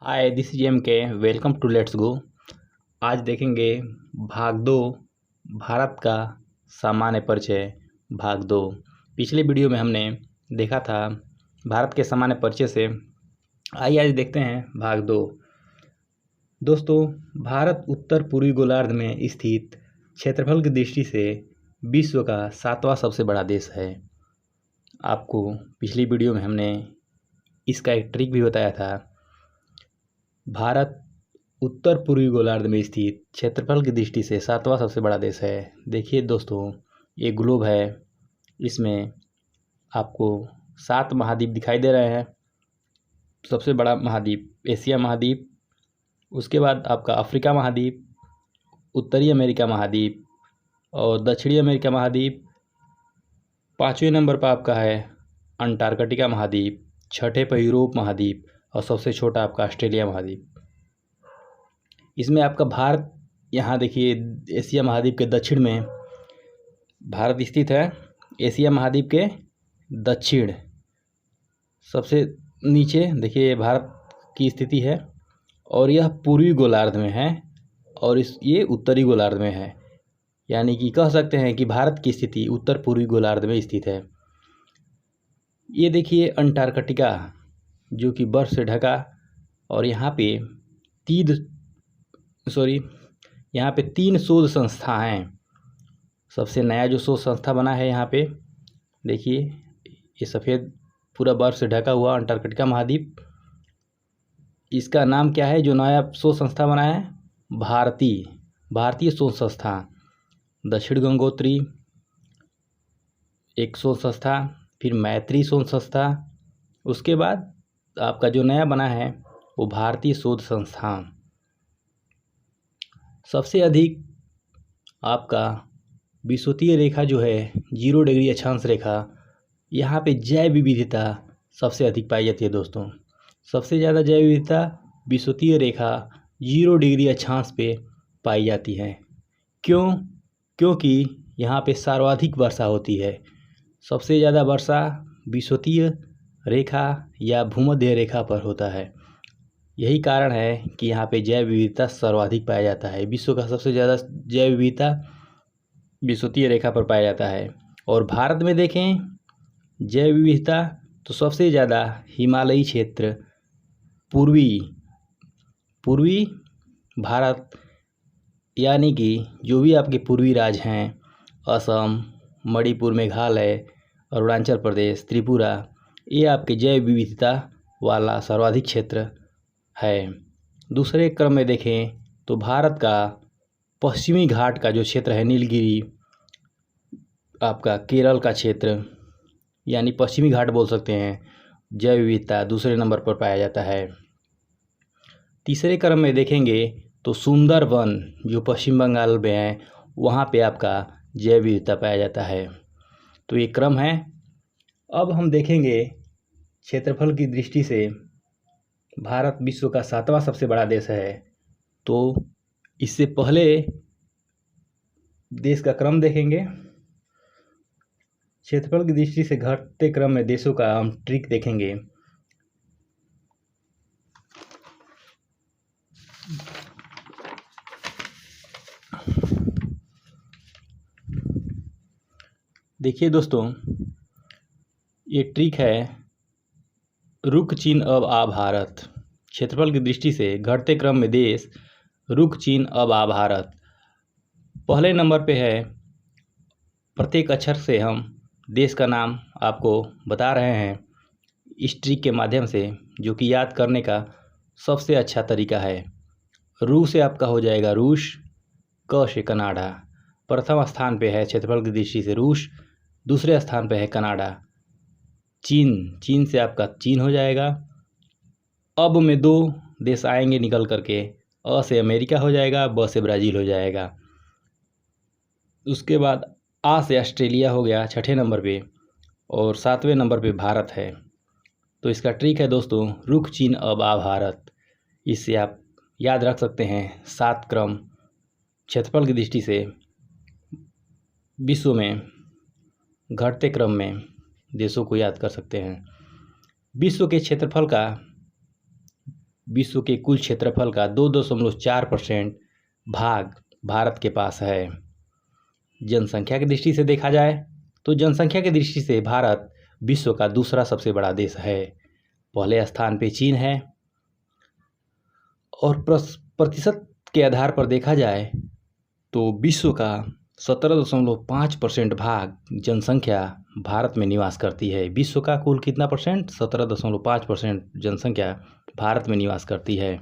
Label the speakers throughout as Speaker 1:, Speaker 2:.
Speaker 1: Hi this is M K. Welcome to let's go. आज देखेंगे भाग दो, भारत का सामान्य परिचय भाग दो। पिछले वीडियो में हमने देखा था भारत के सामान्य परिचय से। आइए आज देखते हैं भाग दो। दोस्तों, भारत उत्तर पूर्वी गोलार्ध में स्थित क्षेत्रफल की दृष्टि से विश्व का 7वां सबसे बड़ा देश है। आपको पिछली वीडियो में हमने इसका एक ट्रिक भी बताया था। भारत उत्तर पूर्वी गोलार्ध में स्थित क्षेत्रफल की दृष्टि से 7वां सबसे बड़ा देश है। देखिए दोस्तों, ये ग्लोब है, इसमें आपको 7 महाद्वीप दिखाई दे रहे हैं। सबसे बड़ा महाद्वीप एशिया महाद्वीप, उसके बाद आपका अफ्रीका महाद्वीप, उत्तरी अमेरिका महाद्वीप और दक्षिणी अमेरिका महाद्वीप। 5वें नंबर पर आपका है अंटार्कटिका महाद्वीप, 6ठे पर यूरोप महाद्वीप और सबसे छोटा आपका ऑस्ट्रेलिया महाद्वीप। इसमें आपका भारत, यहाँ देखिए एशिया महाद्वीप के दक्षिण में भारत स्थित है। एशिया महाद्वीप के दक्षिण सबसे नीचे देखिए भारत की स्थिति है और यह पूर्वी गोलार्ध में है और ये उत्तरी गोलार्ध में है। यानी कि कह सकते हैं कि भारत की स्थिति उत्तर पूर्वी गोलार्ध में स्थित है। ये देखिए अंटार्कटिका जो कि बर्फ से ढका, और यहाँ पे यहाँ पे 3 शोध संस्था हैं। सबसे नया जो शोध संस्था बना है यहाँ पे देखिए, ये सफ़ेद पूरा बर्फ से ढका हुआ अंटार्कटिका महाद्वीप, इसका नाम क्या है? जो नया शोध संस्था बना है भारतीय शोध संस्था। दक्षिण गंगोत्री एक शोध संस्था, फिर मैत्री शोध संस्था, उसके बाद आपका जो नया बना है वो भारतीय शोध संस्थान। सबसे अधिक आपका विषुवतीय रेखा जो है 0 डिग्री अक्षांश रेखा, यहाँ पे जैव विविधता सबसे अधिक पाई जाती है। दोस्तों, सबसे ज़्यादा जैव विविधता विषुवतीय रेखा 0 डिग्री अक्षांश पे पाई जाती है। क्यों? क्योंकि यहाँ पे सर्वाधिक वर्षा होती है। सबसे ज़्यादा वर्षा विषुवतीय रेखा या भूमध्य रेखा पर होता है। यही कारण है कि यहाँ पे जैव विविधता सर्वाधिक पाया जाता है। विश्व का सबसे ज़्यादा जैव विविधता विषुवतीय रेखा पर पाया जाता है। और भारत में देखें जैव विविधता तो सबसे ज़्यादा हिमालयी क्षेत्र, पूर्वी भारत, यानी कि जो भी आपके पूर्वी राज्य हैं, असम, मणिपुर, मेघालय, अरुणाचल प्रदेश, त्रिपुरा, ये आपके जैव विविधता वाला सर्वाधिक क्षेत्र है। दूसरे क्रम में देखें तो भारत का पश्चिमी घाट का जो क्षेत्र है, नीलगिरी, आपका केरल का क्षेत्र, यानी पश्चिमी घाट बोल सकते हैं, जैव विविधता दूसरे नंबर पर पाया जाता है। तीसरे क्रम में देखेंगे तो सुंदरवन जो पश्चिम बंगाल में है, वहाँ पे आपका जैव विविधता पाया जाता है। तो ये क्रम है। अब हम देखेंगे क्षेत्रफल की दृष्टि से भारत विश्व का 7वां सबसे बड़ा देश है। तो इससे पहले देश का क्रम देखेंगे। क्षेत्रफल की दृष्टि से घटते क्रम में देशों का हम ट्रिक देखेंगे। देखिए दोस्तों, ये ट्रिक है रुख चीन अब आ भारत। क्षेत्रफल की दृष्टि से घटते क्रम में देश रुख चीन अब आ भारत। पहले नंबर पे है। प्रत्येक अक्षर से हम देश का नाम आपको बता रहे हैं इस ट्रिक के माध्यम से, जो कि याद करने का सबसे अच्छा तरीका है। रू से आपका हो जाएगा रूस, क से कनाडा। प्रथम स्थान पे है क्षेत्रफल की दृष्टि से रूस, दूसरे स्थान पे है कनाडा। चीन से आपका चीन हो जाएगा। अब में 2 देश आएंगे निकल करके, अ से अमेरिका हो जाएगा, ब से ब्राज़ील हो जाएगा। उसके बाद आ से ऑस्ट्रेलिया हो गया 6ठे नंबर पे, और 7वें नंबर पे भारत है। तो इसका ट्रिक है दोस्तों रुख चीन अब आ भारत। इससे आप याद रख सकते हैं 7 क्रम क्षेत्रफल की दृष्टि से विश्व में घटते क्रम में देशों को याद कर सकते हैं। विश्व के क्षेत्रफल का विश्व के कुल क्षेत्रफल का 2.4% भाग भारत के पास है। जनसंख्या की दृष्टि से देखा जाए तो जनसंख्या की दृष्टि से भारत विश्व का दूसरा सबसे बड़ा देश है। पहले स्थान पे चीन है और प्रतिशत के आधार पर देखा जाए तो विश्व का 17.5% भाग जनसंख्या भारत में निवास करती है। विश्व का कुल कितना परसेंट? 17.5% जनसंख्या भारत में निवास करती है।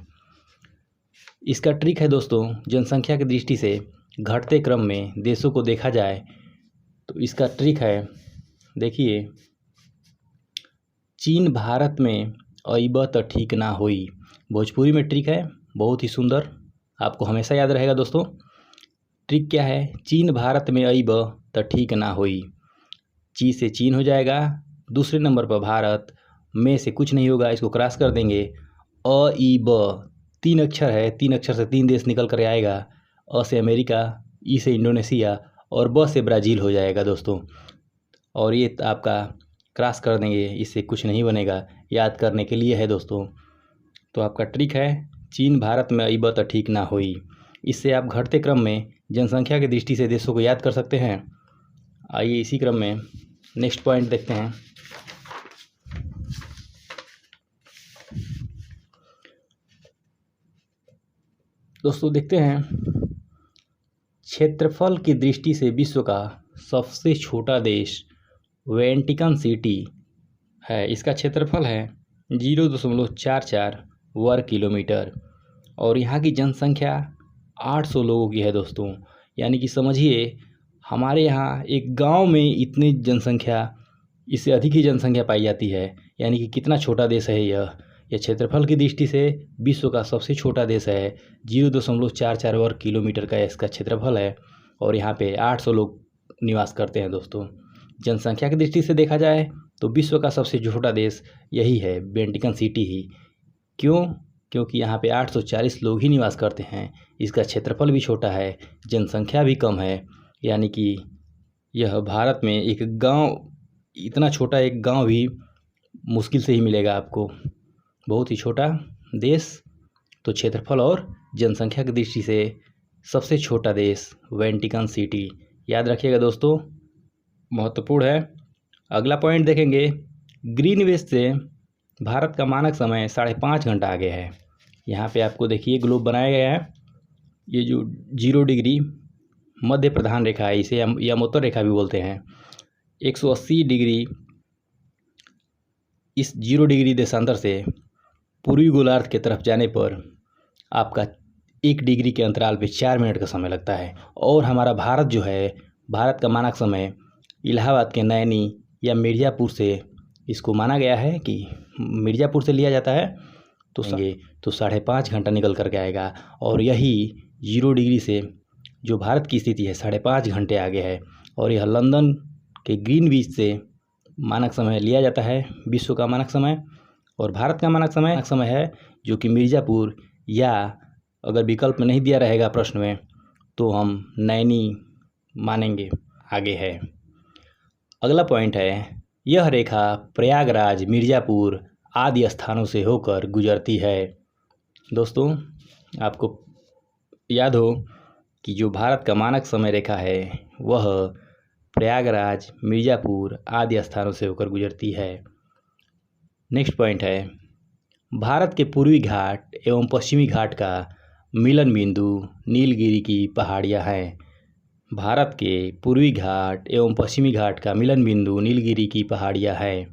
Speaker 1: इसका ट्रिक है दोस्तों, जनसंख्या की दृष्टि से घटते क्रम में देशों को देखा जाए तो इसका ट्रिक है, देखिए, चीन भारत में अइब त ठीक ना होई। भोजपुरी में ट्रिक है, बहुत ही सुंदर, आपको हमेशा याद रहेगा दोस्तों। ट्रिक क्या है? चीन भारत में अइब त ठीक ना होई। ची से चीन हो जाएगा, दूसरे नंबर पर भारत, में से कुछ नहीं होगा, इसको क्रॉस कर देंगे। अ ई ब 3 अक्षर है, 3 अक्षर से 3 देश निकल कर आएगा। अ से अमेरिका, ई से इंडोनेशिया और ब से ब्राज़ील हो जाएगा दोस्तों। और ये आपका क्रॉस कर देंगे, इससे कुछ नहीं बनेगा, याद करने के लिए है दोस्तों। तो आपका ट्रिक है, चीन भारत में अइब त ठीक ना होई। इससे आप घटते क्रम में जनसंख्या की दृष्टि से देशों को याद कर सकते हैं। आइए इसी क्रम में नेक्स्ट पॉइंट देखते हैं। दोस्तों देखते हैं, क्षेत्रफल की दृष्टि से विश्व का सबसे छोटा देश वेटिकन सिटी है। इसका क्षेत्रफल है 0.44 वर्ग किलोमीटर और यहाँ की जनसंख्या 800 लोगों की है दोस्तों। यानी कि समझिए, हमारे यहाँ एक गांव में इतनी जनसंख्या, इससे अधिक ही जनसंख्या पाई जाती है। यानी कि कितना छोटा देश है यह क्षेत्रफल की दृष्टि से विश्व का सबसे छोटा देश है। 0.44 वर्ग किलोमीटर का इसका क्षेत्रफल है और यहाँ पे 800 लोग निवास करते हैं दोस्तों। जनसंख्या की दृष्टि से देखा जाए तो विश्व का सबसे छोटा देश यही है, वेटिकन सिटी ही। क्यों? क्योंकि यहाँ पे 840 लोग ही निवास करते हैं। इसका क्षेत्रफल भी छोटा है, जनसंख्या भी कम है। यानी कि यह भारत में एक गांव, इतना छोटा एक गांव भी मुश्किल से ही मिलेगा आपको। बहुत ही छोटा देश, तो क्षेत्रफल और जनसंख्या की दृष्टि से सबसे छोटा देश वेटिकन सिटी, याद रखिएगा दोस्तों, महत्वपूर्ण है। अगला पॉइंट देखेंगे, ग्रीनविच से भारत का मानक समय 5.5 घंटा आगे है। यहाँ पे आपको देखिए ग्लोब बनाया गया है। ये जो 0 डिग्री मध्य प्रधान रेखा है, इसे यमोत्तर रेखा भी बोलते हैं। 180 डिग्री इस 0 डिग्री देशांतर से पूर्वी गोलार्ध के तरफ जाने पर आपका 1 डिग्री के अंतराल पे 4 मिनट का समय लगता है। और हमारा भारत जो है, भारत का मानक समय इलाहाबाद के नैनी या मिर्ज़ापुर से इसको माना गया है कि मिर्ज़ापुर से लिया जाता है, तो 5.5 घंटा निकल करके आएगा। और यही 0 डिग्री से जो भारत की स्थिति है 5.5 घंटे आगे है। और यह लंदन के ग्रीनविच से मानक समय लिया जाता है, विश्व का मानक समय। और भारत का मानक समय है जो कि मिर्ज़ापुर, या अगर विकल्प में नहीं दिया रहेगा प्रश्न में तो हम नैनी मानेंगे, आगे है। अगला पॉइंट है, यह रेखा प्रयागराज, मिर्ज़ापुर आदि स्थानों से होकर गुजरती है। दोस्तों आपको याद हो कि जो भारत का मानक समय रेखा है वह प्रयागराज, मिर्ज़ापुर आदि स्थानों से होकर गुजरती है। नेक्स्ट पॉइंट है, भारत के पूर्वी घाट एवं पश्चिमी घाट का मिलन बिंदु नीलगिरी की पहाड़ियाँ हैं। भारत के पूर्वी घाट एवं पश्चिमी घाट का मिलन बिंदु नीलगिरी की पहाड़ियाँ हैं।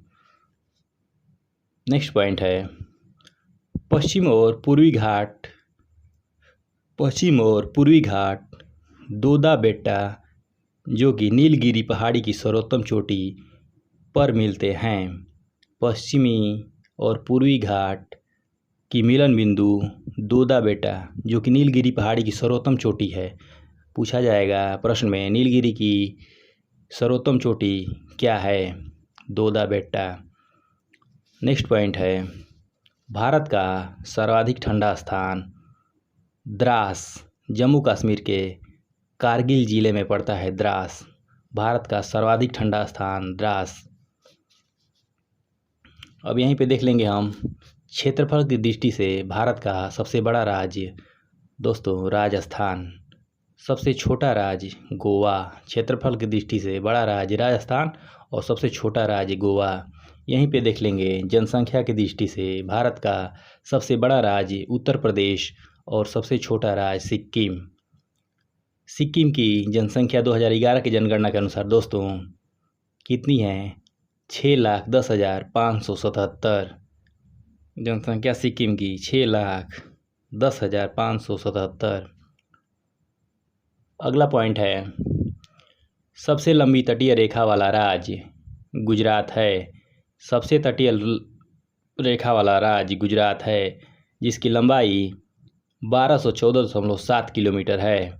Speaker 1: नेक्स्ट पॉइंट है, पश्चिम और पूर्वी घाट दोदा बेट्टा जो कि नीलगिरी पहाड़ी की सर्वोत्तम चोटी पर मिलते हैं। पश्चिमी और पूर्वी घाट की मिलन बिंदु दोदा बेट्टा जो कि नीलगिरी पहाड़ी की सर्वोत्तम चोटी है। पूछा जाएगा प्रश्न में, नीलगिरी की सर्वोत्तम चोटी क्या है? दोदा बेट्टा। नेक्स्ट पॉइंट है, भारत का सर्वाधिक ठंडा स्थान द्रास, जम्मू कश्मीर के कारगिल जिले में पड़ता है द्रास। भारत का सर्वाधिक ठंडा स्थान द्रास। अब यहीं पे देख लेंगे हम क्षेत्रफल की दृष्टि से भारत का सबसे बड़ा राज्य दोस्तों राजस्थान। सबसे छोटा राज्य गोवा। क्षेत्रफल की दृष्टि से बड़ा राज्य राजस्थान और सबसे छोटा राज्य गोवा। यहीं पे देख लेंगे जनसंख्या की दृष्टि से भारत का सबसे बड़ा राज्य उत्तर प्रदेश और सबसे छोटा राज्य सिक्किम। सिक्किम की जनसंख्या 2011 की जनगणना के अनुसार दोस्तों कितनी है? 6,10,577 जनसंख्या सिक्किम की 6,10,577। अगला पॉइंट है सबसे लंबी तटीय रेखा वाला राज्य गुजरात है। सबसे तटीय रेखा वाला राज्य गुजरात है जिसकी लंबाई 1214.7 किलोमीटर है।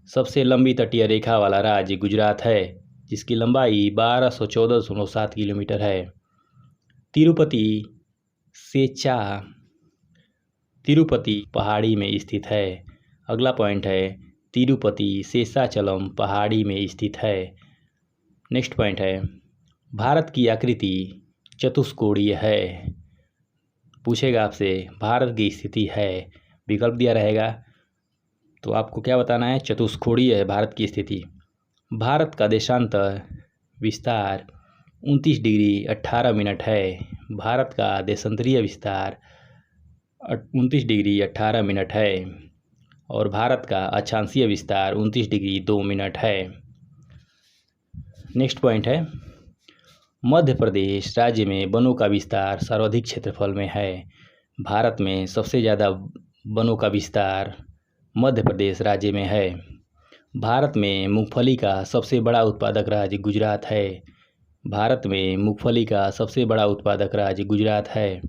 Speaker 1: सबसे लंबी तटीय रेखा वाला राज्य गुजरात है जिसकी लंबाई 1214.7 किलोमीटर है। तिरुपति सेचा तिरुपति पहाड़ी में स्थित है। अगला पॉइंट है तिरुपति शेषाचलम पहाड़ी में स्थित है। नेक्स्ट पॉइंट है भारत की आकृति चतुष्कोणीय है। पूछेगा आपसे भारत की स्थिति है, विकल्प दिया रहेगा तो आपको क्या बताना है? चतुष्कोणीय है भारत की स्थिति। भारत का देशांतर विस्तार 29 डिग्री 18 मिनट है। भारत का देशांतरीय विस्तार 29 डिग्री 18 मिनट है और भारत का अक्षांशीय विस्तार 29 डिग्री 2 मिनट है। नेक्स्ट पॉइंट है मध्य प्रदेश राज्य में वनों का विस्तार सर्वाधिक क्षेत्रफल में है। भारत में सबसे ज़्यादा वनों का विस्तार मध्य प्रदेश राज्य में है। भारत में मूंगफली का सबसे बड़ा उत्पादक राज्य गुजरात है। भारत में मूंगफली का सबसे बड़ा उत्पादक राज्य गुजरात है।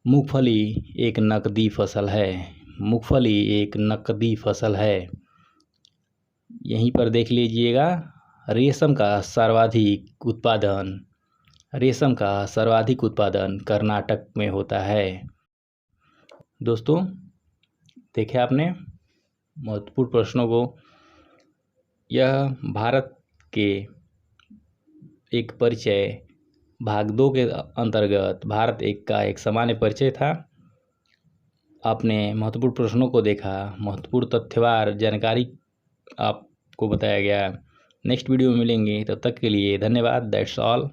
Speaker 1: मूंगफली एक नकदी फसल है। मूंगफली एक नकदी फसल है। यहीं पर देख लीजिएगा रेशम का सर्वाधिक उत्पादन कर्नाटक में होता है। दोस्तों देखे आपने महत्वपूर्ण प्रश्नों को। यह भारत के एक परिचय भाग 2 के अंतर्गत भारत का एक सामान्य परिचय था। आपने महत्वपूर्ण प्रश्नों को देखा, महत्वपूर्ण तथ्यवार जानकारी आपको बताया गया। नेक्स्ट वीडियो में मिलेंगे, तब तक के लिए धन्यवाद। That's all.